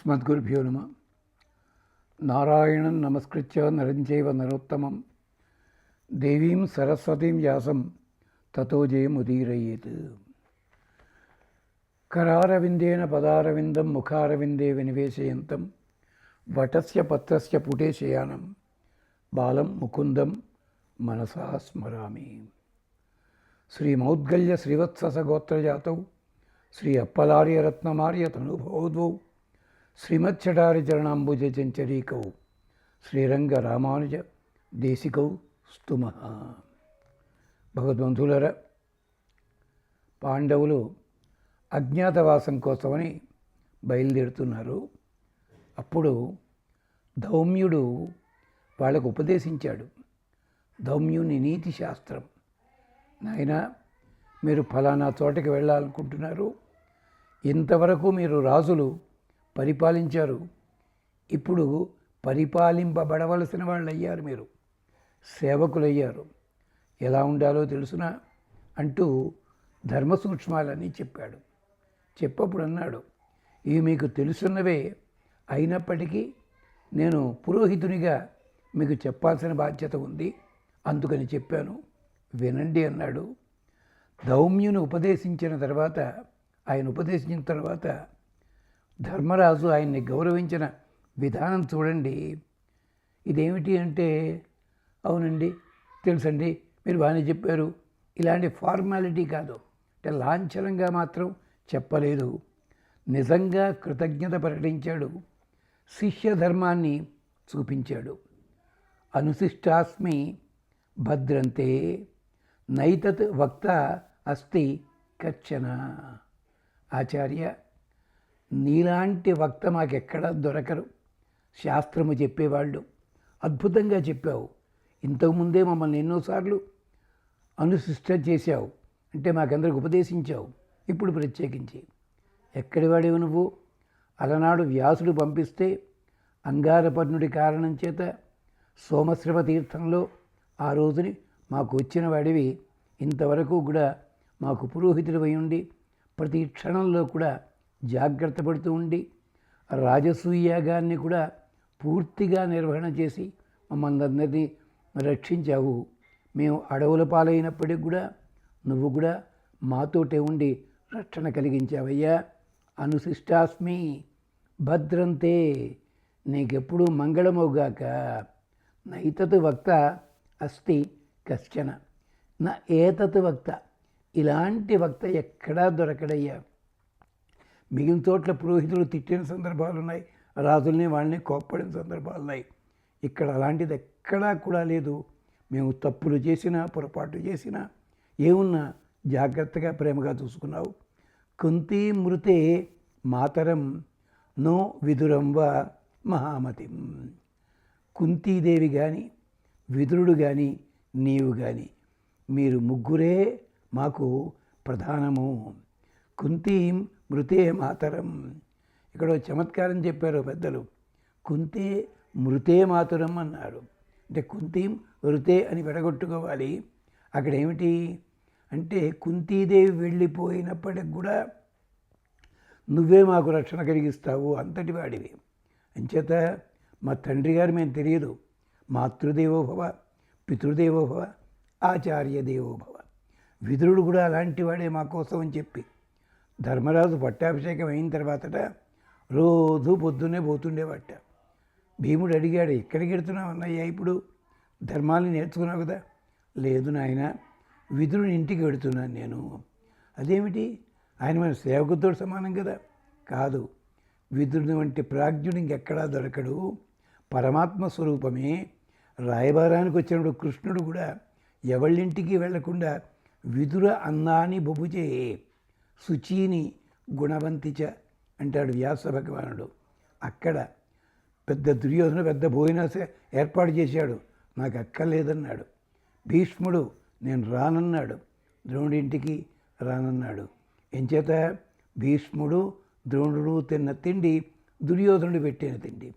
అస్మద్గురుభ్యో నమ. నారాయణం నమస్కృత్య నరం చైవ నరోత్తమం దేవీం సరస్వతీం వ్యాసం తతో జయముదీరయేత్. కరారవిందేన పదారవిందం ముఖారవిందే వినివేశయంతం వటస్య పత్రస్య పుటే శయానం బాలం ముకుందం మనసా స్మరామి. శ్రీమౌద్గల్య శ్రీవత్సస గోత్రజాతౌ శ్రీ అప్పలార్య రత్నమార్య తనుభౌద్వౌ శ్రీమచ్చటారి చరణాంబుజ చంచరీకౌ శ్రీరంగ రామానుజ దేశికౌ స్తుమ. భగవద్బంధులర, పాండవులు అజ్ఞాతవాసం కోసమని బయలుదేరుతున్నారు. అప్పుడు ధౌమ్యుడు వాళ్ళకు ఉపదేశించాడు. ధౌమ్యుని నీతి శాస్త్రం. నాయనా, మీరు ఫలానా చోటకి వెళ్ళాలనుకుంటున్నారు. ఇంతవరకు మీరు రాజులు పరిపాలించారు. ఇప్పుడు పరిపాలింపబడవలసిన వాళ్ళు అయ్యారు. మీరు సేవకులయ్యారు. ఎలా ఉండాలో తెలుసునా అంటూ ధర్మ సూక్ష్మాలని చెప్పాడు. చెప్పప్పుడు అన్నాడు, ఇవి మీకు తెలుసున్నవే అయినప్పటికీ నేను పురోహితునిగా మీకు చెప్పాల్సిన బాధ్యత ఉంది, అందుకని చెప్పాను, వినండి అన్నాడు. ధౌమ్యుని ఉపదేశించిన తర్వాత ధర్మరాజు ఆయన్ని గౌరవించిన విధానం చూడండి. ఇదేమిటి అంటే, అవునండి, తెలుసండి, మీరు బాగానే చెప్పారు, ఇలాంటి ఫార్మాలిటీ కాదు, అంటే లాంఛనంగా మాత్రం చెప్పలేదు. నిజంగా కృతజ్ఞత ప్రకటించాడు. శిష్య ధర్మాన్ని చూపించాడు. అనుశిష్టాస్మి భద్రంతే నైతత్ వక్త అస్తి కచ్చన. ఆచార్య, నీలాంటి వక్త మాకెక్కడా దొరకరు. శాస్త్రము చెప్పేవాళ్ళు. అద్భుతంగా చెప్పావు. ఇంతకుముందే మమ్మల్ని ఎన్నోసార్లు అనుశిష్ట చేశావు, అంటే మాకందరికి ఉపదేశించావు. ఇప్పుడు ప్రత్యేకించి ఎక్కడి వాడేవు నువ్వు? అలనాడు వ్యాసుడు పంపిస్తే అంగారపర్ణుడి కారణం చేత సోమశ్రవ తీర్థంలో ఆ రోజుని మాకు వచ్చిన వాడివి. ఇంతవరకు కూడా మాకు పురోహితుడివై ఉండి ప్రతి క్షణంలో కూడా జాగ్రత్త పడుతూ ఉండి రాజసూయాగాన్ని కూడా పూర్తిగా నిర్వహణ చేసి మమ్మల్ని అందరినీ రక్షించావు. మేము అడవుల పాలైనప్పటికి కూడా నువ్వు కూడా మాతోటే ఉండి రక్షణ కలిగించావయ్యా. అనుశిష్టాస్మి భద్రంతే, నీకెప్పుడు మంగళమవుగాక. నైతత్ వక్త అస్తి కశ్చన నా ఏతత్ వక్త, ఇలాంటి వక్త ఎక్కడా దొరకడయ్యా. మిగిలిన చోట్ల పురోహితులు తిట్టిన సందర్భాలు ఉన్నాయి, రాజుల్ని వాళ్ళని కోప్పడిన సందర్భాలు ఉన్నాయి. ఇక్కడ అలాంటిది ఎక్కడా కూడా లేదు. మేము తప్పులు చేసినా పొరపాటు చేసినా ఏమున్నా జాగ్రత్తగా ప్రేమగా చూసుకున్నావు. కుంతి మృతే మాతరం నో విదురం వా మహామతిం. కుంతీదేవి కానీ విదురుడు కానీ నీవు కానీ మీరు ముగ్గురే మాకు ప్రధానము. కుంతీం మృతే మాతరం. ఇక్కడ చమత్కారం చెప్పారు పెద్దలు. కుంతే మృతే మాతరం అన్నారు. అంటే కుంతీం మృతే అని విడగొట్టుకోవాలి. అక్కడ ఏమిటి అంటే, కుంతీదేవి వెళ్ళిపోయినప్పటికి కూడా నువ్వే మాకు రక్షణ కలిగిస్తావు, అంతటి వాడివి. అంచేత మా తండ్రి గారు మేము తెలియదు, మాతృదేవోభవ పితృదేవోభవ ఆచార్య దేవోభవ. విదురుడు కూడా అలాంటి వాడే మా కోసం అని చెప్పి ధర్మరాజు పట్టాభిషేకం అయిన తర్వాతట రోజు పొద్దున్నే పోతుండేవాట. భీముడు అడిగాడు, ఎక్కడికి వెళ్తున్నావు అన్నయ్య, ఇప్పుడు ధర్మాన్ని నేర్చుకున్నావు కదా. లేదు నాయన, విదురుని ఇంటికి వెడుతున్నాను నేను. అదేమిటి, ఆయన మన సేవకుతో సమానం కదా. కాదు, విదురుని వంటి ప్రాజ్ఞుడు ఇంకెక్కడా దొరకడు. పరమాత్మ స్వరూపమే. రాయబారానికి వచ్చినప్పుడు కృష్ణుడు కూడా ఎవళ్ళింటికి వెళ్లకుండా విదుర అన్నాని బొబుచే శుచీని గుణవంతిచ అంటాడు వ్యాస భగవానుడు. అక్కడ పెద్ద దుర్యోధన పెద్ద భోజనం ఏర్పాటు చేశాడు, నాకు అక్కర్లేదన్నాడు. భీష్ముడు నేను రానన్నాడు, ద్రోణుడింటికి రానన్నాడు. ఎంచేత భీష్ముడు ద్రోణుడు తిన్న తిండి దుర్యోధనుడు పెట్టిన తిండి.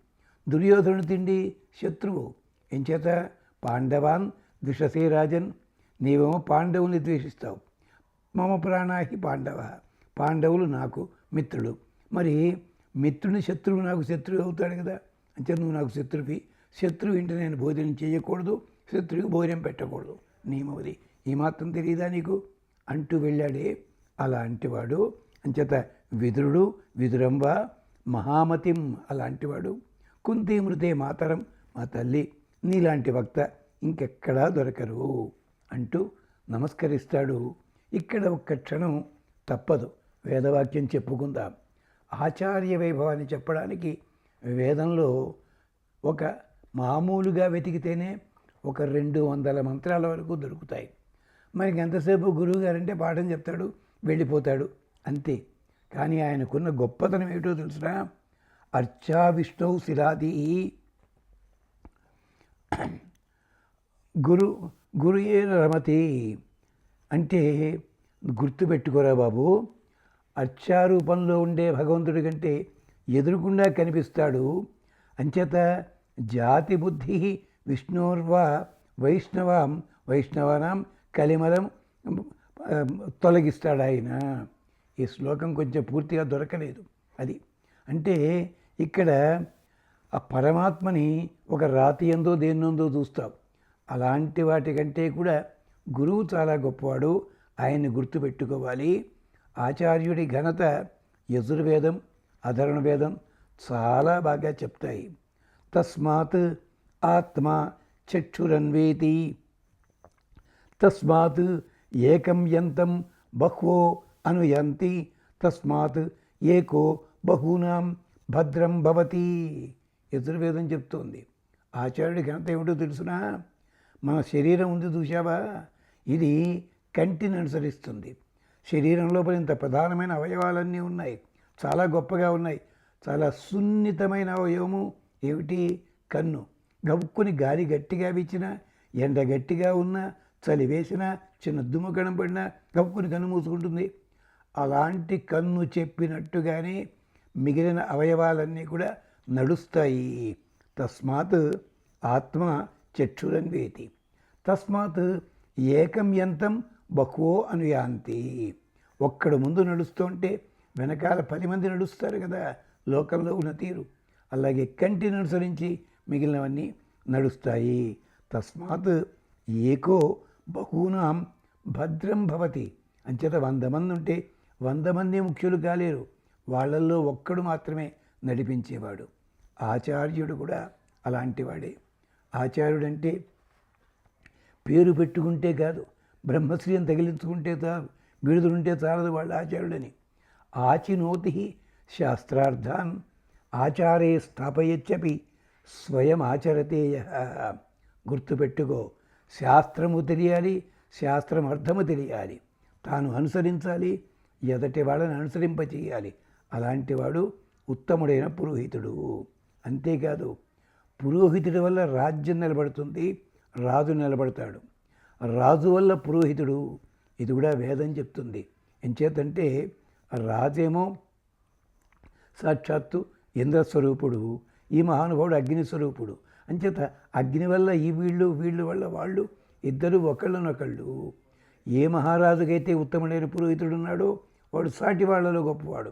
దుర్యోధనుడు తిండి శత్రువు. ఎంచేత పాండవాన్ ద్విషసే రాజన్, నీవేమో పాండవుల్ని ద్వేషిస్తావు. మమ ప్రాణాహి పాండవ, పాండవులు నాకు మిత్రుడు. మరి మిత్రుని శత్రువు నాకు శత్రువు అవుతాడు కదా, అంటే నువ్వు నాకు శత్రువి, శత్రువు ఇంటి నేను భోజనం చేయకూడదు, శత్రువుకి భోజనం పెట్టకూడదు, నియమవది, ఈ మాత్రం తెలియదా నీకు అంటూ వెళ్ళాడే. అలాంటివాడు అంచేత విదురుడు, విదురంబ మహామతిం, అలాంటివాడు. కుంతీమృతే మాతరం, మా తల్లి నీలాంటి వక్త ఇంకెక్కడా దొరకరు అంటూ నమస్కరిస్తాడు. ఇక్కడ ఒక్క క్షణం తప్పదు, వేదవాక్యం చెప్పుకుందాం. ఆచార్య వైభవాన్ని చెప్పడానికి వేదంలో ఒక మామూలుగా వెతికితేనే ఒక 200 మంత్రాల వరకు దొరుకుతాయి. మనకి ఎంతసేపు గురువు గారంటే పాఠం చెప్తాడు, వెళ్ళిపోతాడు, అంతే. కానీ ఆయనకున్న గొప్పతనం ఏమిటో తెలుసునా? అర్చా విష్ణు శిలాది గురుయే రమతి అంటే గుర్తుపెట్టుకోరా బాబు, అర్చారూపంలో ఉండే భగవంతుడి కంటే ఎదురుకుండా కనిపిస్తాడు. అంచేత జాతి బుద్ధి విష్ణోర్వా వైష్ణవానాం కలిమలం తొలగిస్తాడు ఆయన. ఈ శ్లోకం కొంచెం పూర్తిగా దొరకలేదు. అది అంటే ఇక్కడ ఆ పరమాత్మని ఒక రాతి ఎందో దేన్నందో చూస్తాం. అలాంటి వాటికంటే కూడా గురువు చాలా గొప్పవాడు, ఆయన్ని గుర్తుపెట్టుకోవాలి. ఆచార్యుడి ఘనత యజుర్వేదం, అధర్వణ వేదం చాలా బాగా చెప్తాయి. తస్మాత్ ఆత్మ చక్షురన్వేతి, తస్మాత్ ఏకం యంతం బహ్వో అనుయంతి, తస్మాత్ ఏకో బహూనాం భద్రం భవతి. యజుర్వేదం చెప్తోంది. ఆచార్యుడి ఘనత ఏమిటో తెలుసునా? మన శరీరం ఉంది చూసావా, ఇది కంటిని అనుసరిస్తుంది. శరీరం లోపల ఇంత ప్రధానమైన అవయవాలన్నీ ఉన్నాయి, చాలా గొప్పగా ఉన్నాయి. చాలా సున్నితమైన అవయవము ఏమిటి? కన్ను. గబుక్కుని గాలి గట్టిగా వీచినా, ఎండ గట్టిగా ఉన్నా, చలి వేసినా, చిన్న దుమ్ము కనపడినా గబుక్కుని కన్ను మూసుకుంటుంది. అలాంటి కన్ను చెప్పినట్టుగానే మిగిలిన అవయవాలన్నీ కూడా నడుస్తాయి. తస్మాత్ ఆత్మ చక్షురన్వేతి, తస్మాత్ ఏకం యంతం బహువో అనుయాంతి. ఒక్కడు ముందు నడుస్తుంటే వెనకాల 10 మంది నడుస్తారు కదా, లోకంలో ఉన్న తీరు. అలాగే కంటిని అనుసరించి మిగిలినవన్నీ నడుస్తాయి. తస్మాత్ ఏకో బహూనాం భద్రం భవతి. అంచేత 100 మంది ఉంటే 100 మంది ముఖ్యులు కాలేరు, వాళ్ళల్లో ఒక్కడు మాత్రమే నడిపించేవాడు. ఆచార్యుడు కూడా అలాంటివాడే. ఆచార్యుడంటే పేరు పెట్టుకుంటే కాదు, బ్రహ్మశ్రీయం తగిలించుకుంటే చాలు, బిరుదులుంటే చాలదు వాళ్ళ ఆచార్యుడని. ఆచినోతి శాస్త్రార్థాన్ ఆచారే స్థాపయచ్చపి స్వయం ఆచరతేయ. గుర్తుపెట్టుకో, శాస్త్రము తెలియాలి, శాస్త్రం అర్థము తెలియాలి, తాను అనుసరించాలి, ఎదటి వాళ్ళని అనుసరింపచేయాలి. అలాంటివాడు ఉత్తముడైన పురోహితుడు. అంతేకాదు, పురోహితుడి వల్ల రాజ్యం నిలబడుతుంది, రాజు నిలబడతాడు. రాజు వల్ల పురోహితుడు, ఇది కూడా వేదం చెప్తుంది. ఎంచేతంటే రాజేమో సాక్షాత్తు ఇంద్రస్వరూపుడు, ఈ మహానుభావుడు అగ్నిస్వరూపుడు. అంచేత అగ్ని వల్ల ఈ వీళ్ళు వల్ల వాళ్ళు ఇద్దరు ఒకళ్ళనొకళ్ళు. ఏ మహారాజుకైతే ఉత్తముడైన పురోహితుడు ఉన్నాడో వాడు సాటి వాళ్ళలో గొప్పవాడు.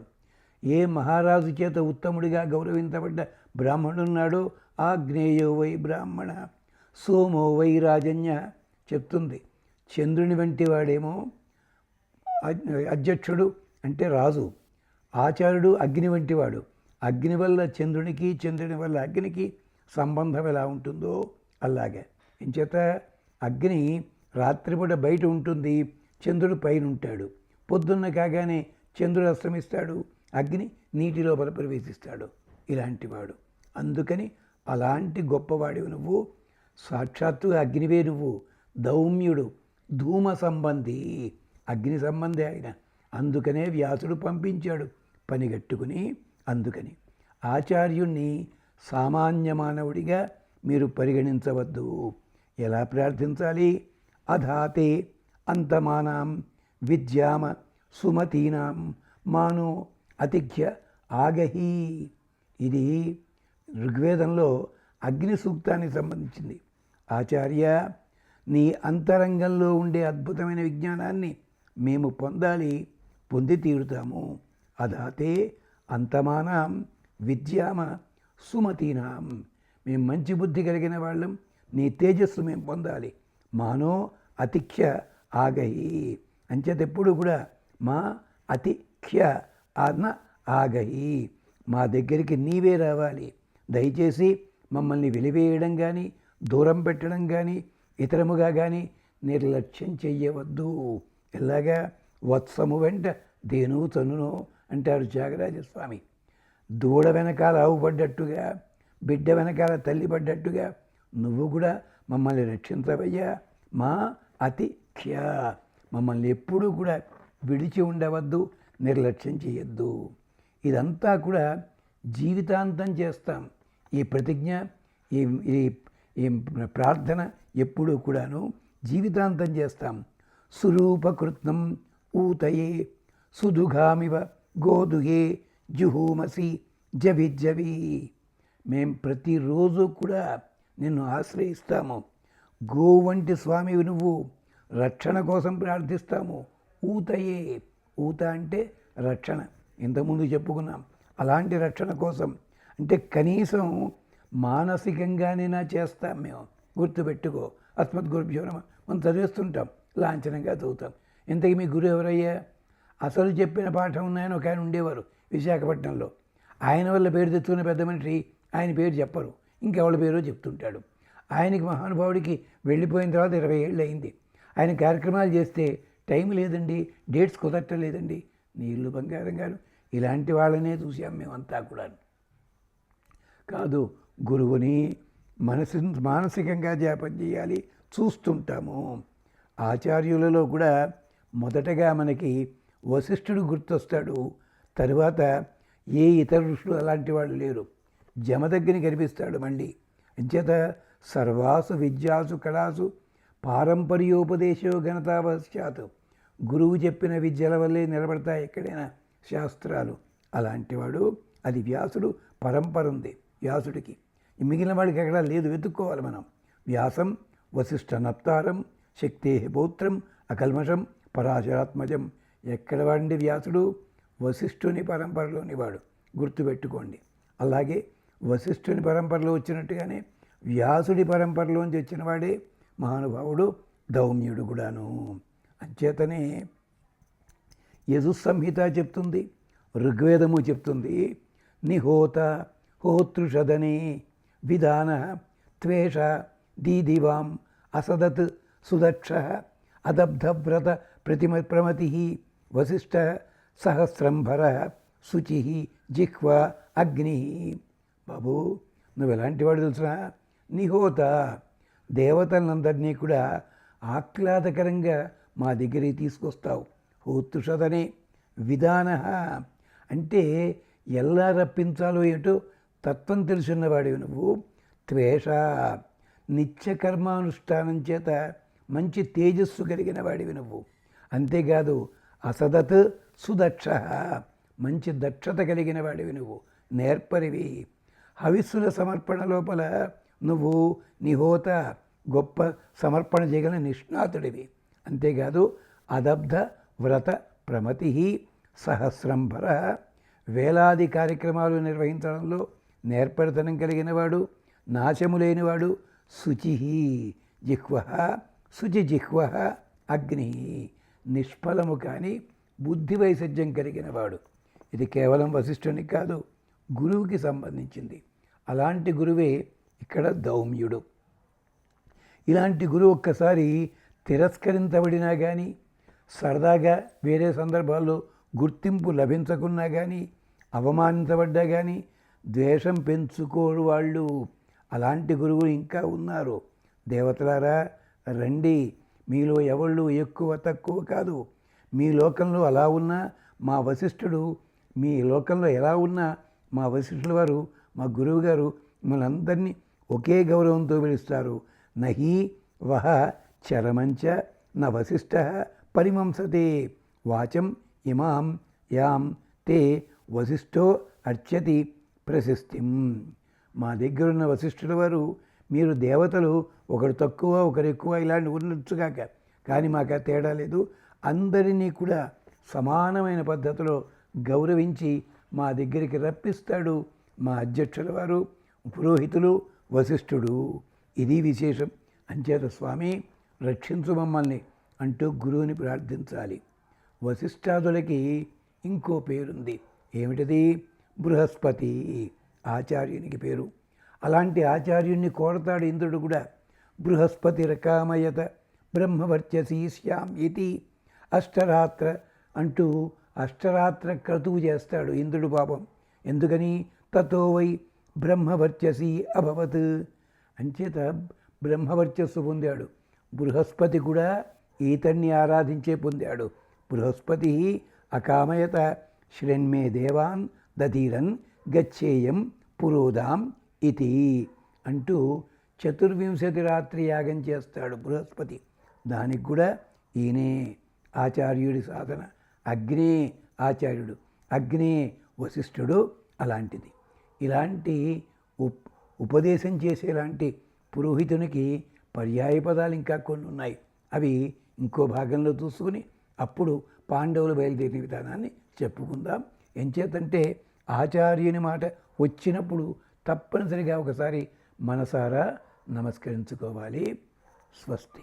ఏ మహారాజు చేత ఉత్తముడిగా గౌరవించబడ్డ బ్రాహ్మణుడున్నాడో ఆగ్నేయో వై బ్రాహ్మణ సోమో వై రాజన్య చెప్తుంది. చంద్రుని వంటి వాడేమో అధ్యక్షుడు అంటే రాజు, ఆచార్యుడు అగ్ని వంటివాడు. అగ్ని వల్ల చంద్రునికి, చంద్రుని వల్ల అగ్నికి సంబంధం ఎలా ఉంటుందో అలాగే. ఇంచేత అగ్ని రాత్రిపూట బయట ఉంటుంది, చంద్రుడు పైన ఉంటాడు. పొద్దున్న కాగానే చంద్రుడు అస్తమిస్తాడు, అగ్ని నీటి లోపల ప్రవేశిస్తాడు. ఇలాంటివాడు. అందుకని అలాంటి గొప్పవాడివి నువ్వు, సాక్షాత్తు అగ్నివే నువ్వు. దౌమ్యుడు, ధూమ సంబంధి, అగ్ని సంబంధి ఆయన. అందుకనే వ్యాసుడు పంపించాడు పనిగట్టుకుని. అందుకని ఆచార్యుణ్ణి సామాన్య మానవుడిగా మీరు పరిగణించవద్దు. ఎలా ప్రార్థించాలి? అధాతే అంతమానాం విద్యామ సుమతీనాం మానో అతిథ్య ఆగహి. ఇది ఋగ్వేదంలో అగ్ని సూక్తానికి సంబంధించింది. ఆచార్య, నీ అంతరంగంలో ఉండే అద్భుతమైన విజ్ఞానాన్ని మేము పొందాలి, పొంది తీరుతాము. అదాతే అంతమానం విద్యామ సుమతీనాం. మేము మంచి బుద్ధి కలిగిన వాళ్ళం, నీ తేజస్సు మేము పొందాలి. మానో అతిఖ్య ఆగహి. అంచేత ఎప్పుడు కూడా మా అతిఖ్య ఆజ్ఞ ఆగహి, మా దగ్గరికి నీవే రావాలి. దయచేసి మమ్మల్ని వెలివేయడం కానీ, దూరం పెట్టడం కానీ, ఇతరముగా కానీ నిర్లక్ష్యం చెయ్యవద్దు. ఎలాగా వత్సము వెంట దేను తనును అంటారు త్యాగరాజస్వామి. దూడ వెనకాల ఆవు పడ్డట్టుగా, బిడ్డ వెనకాల తల్లి పడ్డట్టుగా నువ్వు కూడా మమ్మల్ని రక్షించవయ్యా. మా అతిఖ్య, మమ్మల్ని ఎప్పుడూ కూడా విడిచి ఉండవద్దు, నిర్లక్ష్యం చేయొద్దు. ఇదంతా కూడా జీవితాంతం చేస్తాం. ఈ ప్రతిజ్ఞ, ఈ ఈ ప్రార్థన ఎప్పుడూ కూడాను జీవితాంతం చేస్తాం. సురూపకృత్నం ఊతయే సుదుఘామివ గోదుగే జుహూమసి జవి. మేం ప్రతిరోజు కూడా నిన్ను ఆశ్రయిస్తాము. గో వంటి స్వామివి నువ్వు, రక్షణ కోసం ప్రార్థిస్తాము. ఊతయే, ఊత అంటే రక్షణ, ఇంతకుముందు చెప్పుకున్నాం. అలాంటి రక్షణ కోసం అంటే కనీసం మానసికంగానైనా చేస్తాం మేము. గుర్తుపెట్టుకో. అస్మద్గురుభ్యో నమః మనం చదివేస్తుంటాం, లాంఛనంగా చదువుతాం. ఇంతకీ మీ గురువు ఎవరయ్యా? అసలు చెప్పిన పాఠం ఉన్నాయని ఒక ఆయన ఉండేవారు విశాఖపట్నంలో. ఆయన వల్ల పేరు తెచ్చుకున్న పెద్ద మనిషి ఆయన పేరు చెప్పరు, ఇంకెవరి పేరో చెప్తుంటాడు. ఆయనకి మహానుభావుడికి వెళ్ళిపోయిన తర్వాత 20 ఏళ్ళు అయింది. ఆయన కార్యక్రమాలు చేస్తే టైం లేదండి, డేట్స్ కుదరటలేదండి. నీళ్ళు బంగారం గారు ఇలాంటి వాళ్ళనే చూసాం మేమంతా కూడా. కాదు, గురువుని మానసికంగా ధ్యాపం చేయాలి, చూస్తుంటాము. ఆచార్యులలో కూడా మొదటగా మనకి వశిష్ఠుడు గుర్తొస్తాడు. తరువాత ఏ ఇతర ఋషులు అలాంటి వాళ్ళు లేరు. జమదగ్ని కనిపిస్తాడు మళ్ళీ. అంచేత సర్వాసు విద్యాసు కళాసు పారంపర్యోపదేశో ఘనతావశ్చాత్. గురువు చెప్పిన విద్యల వల్లే నిలబడతాయి ఎక్కడైనా శాస్త్రాలు. అలాంటివాడు అది వ్యాసుడు పరంపర ఉంది వ్యాసుడికి. మిగిలిన వాడికి ఎక్కడా లేదు, వెతుక్కోవాలి మనం. వ్యాసం వశిష్ఠ నప్తారం శక్తే పౌత్రం అకల్మషం పరాశరాత్మజం. ఎక్కడ వాడి వ్యాసుడు? వశిష్ఠుని పరంపరలోని వాడు, గుర్తుపెట్టుకోండి. అలాగే వశిష్ఠుని పరంపరలో వచ్చినట్టుగానే వ్యాసుడి పరంపరలోంచి వచ్చిన వాడే మహానుభావుడు దౌమ్యుడు కూడాను. అంచేతనే యజుస్సంహిత చెప్తుంది, ఋగ్వేదము చెప్తుంది. నిహోత హోతృషదనే విధాన త్వేష దీదివాం అసదత్ సుదక్ష అదబ్ధవ్రత ప్రమతి వశిష్ఠ సహస్రంభర శుచి జిహ్వ అగ్ని. బాబు, నువ్వు ఎలాంటి వాడు తెలుసునా? నిహోత, దేవతలందరినీ కూడా ఆహ్లాదకరంగా మా దగ్గరికి తీసుకొస్తావు. హోతృషదనే విధాన అంటే ఎలా రప్పించాలో ఏమిటో తత్వం తెలుసున్నవాడివి నువ్వు. త్వేష, నిత్యకర్మానుష్ఠానం చేత మంచి తేజస్సు కలిగిన వాడివి నువ్వు. అంతేకాదు అసదత్ సుదక్ష, మంచి దక్షత కలిగిన వాడివి నువ్వు, నేర్పరివి. హవిస్సుల సమర్పణ లోపల నువ్వు నిహోత, గొప్ప సమర్పణ చేయగల నిష్ణాతుడివి. అంతేకాదు అదబ్ధ వ్రత ప్రమతి సహస్రంభర, వేలాది కార్యక్రమాలు నిర్వహించడంలో నేర్పరితనం కలిగినవాడు, నాశము లేనివాడు. శుచి జిహ్వ, శుచి జిహ్వ అగ్ని, నిష్ఫలము కానీ బుద్ధి వైసజ్యం కలిగినవాడు. ఇది కేవలం వశిష్ఠునికి కాదు, గురువుకి సంబంధించింది. అలాంటి గురువే ఇక్కడ దౌమ్యుడు. ఇలాంటి గురువు ఒక్కసారి తిరస్కరించబడినా కానీ, సరదాగా వేరే సందర్భాల్లో గుర్తింపు లభించకున్నా కానీ, అవమానించబడ్డా కానీ ద్వేషం పెంచుకోరు వాళ్ళు. అలాంటి గురువులు ఇంకా ఉన్నారు. దేవతలారా రండి, మీలో ఎవళ్ళు ఎక్కువ తక్కువ కాదు. మీ లోకంలో అలా ఉన్నా మా వశిష్ఠుడు, మీ లోకంలో ఎలా ఉన్నా మా వశిష్ఠుల వారు, మా గురువు గారు మనందరినీ ఒకే గౌరవంతో పిలుస్తారు. నహి వహ చరమంచ న వశిష్ఠ పరిమంసతే వాచం ఇమాం యాం తే వశిష్ఠో అర్చతి ప్రశస్తిం. మా దగ్గరున్న వశిష్ఠుల వారు, మీరు దేవతలు ఒకరు తక్కువ ఒకరు ఎక్కువ ఇలాంటి ఉండొచ్చుగాక, కానీ మాకు తేడా లేదు. అందరినీ కూడా సమానమైన పద్ధతిలో గౌరవించి మా దగ్గరికి రప్పిస్తాడు, మా అధ్యక్షుల వారు పురోహితులు వశిష్ఠుడు. ఇది విశేషం. అంచేత స్వామి రక్షించు మమ్మల్ని అంటూ గురువుని ప్రార్థించాలి. వశిష్ఠాదులకి ఇంకో పేరుంది. ఏమిటది? బృహస్పతి, ఆచార్యునికి పేరు. అలాంటి ఆచార్యుణ్ణి కోరతాడు ఇంద్రుడు కూడా. బృహస్పతి రకామయత బ్రహ్మవర్చసీ శ్యాం ఇతి అష్టరాత్ర అంటూ అష్టరాత్ర క్రతువు చేస్తాడు ఇంద్రుడు పాపం. ఎందుకని? తతో వై బ్రహ్మవర్చసీ అభవత్. అంచేత బ్రహ్మవర్చస్సు పొందాడు. బృహస్పతి కూడా ఈతన్ని ఆరాధించే పొందాడు. బృహస్పతి అకామయత శ్రేణ్మే దేవాన్ దధీరన్ గచ్చేయం పురోదాం ఇది అంటూ 24 రాత్రి యాగం చేస్తాడు బృహస్పతి. దానికి కూడా ఈయనే ఆచార్యుడి సాధన. అగ్నే ఆచార్యుడు, అగ్నే వశిష్ఠుడు. అలాంటిది. ఇలాంటి ఉపదేశం చేసేలాంటి పురోహితునికి పర్యాయ పదాలు ఇంకా కొన్ని ఉన్నాయి. అవి ఇంకో భాగంలో చూసుకుని అప్పుడు పాండవులు బయలుదేరిన విధానాన్ని చెప్పుకుందాం. ఎంచేతంటే ఆచార్యుని మాట వచ్చినప్పుడు తప్పనిసరిగా ఒకసారి మనసారా నమస్కరించుకోవాలి. స్వస్తి.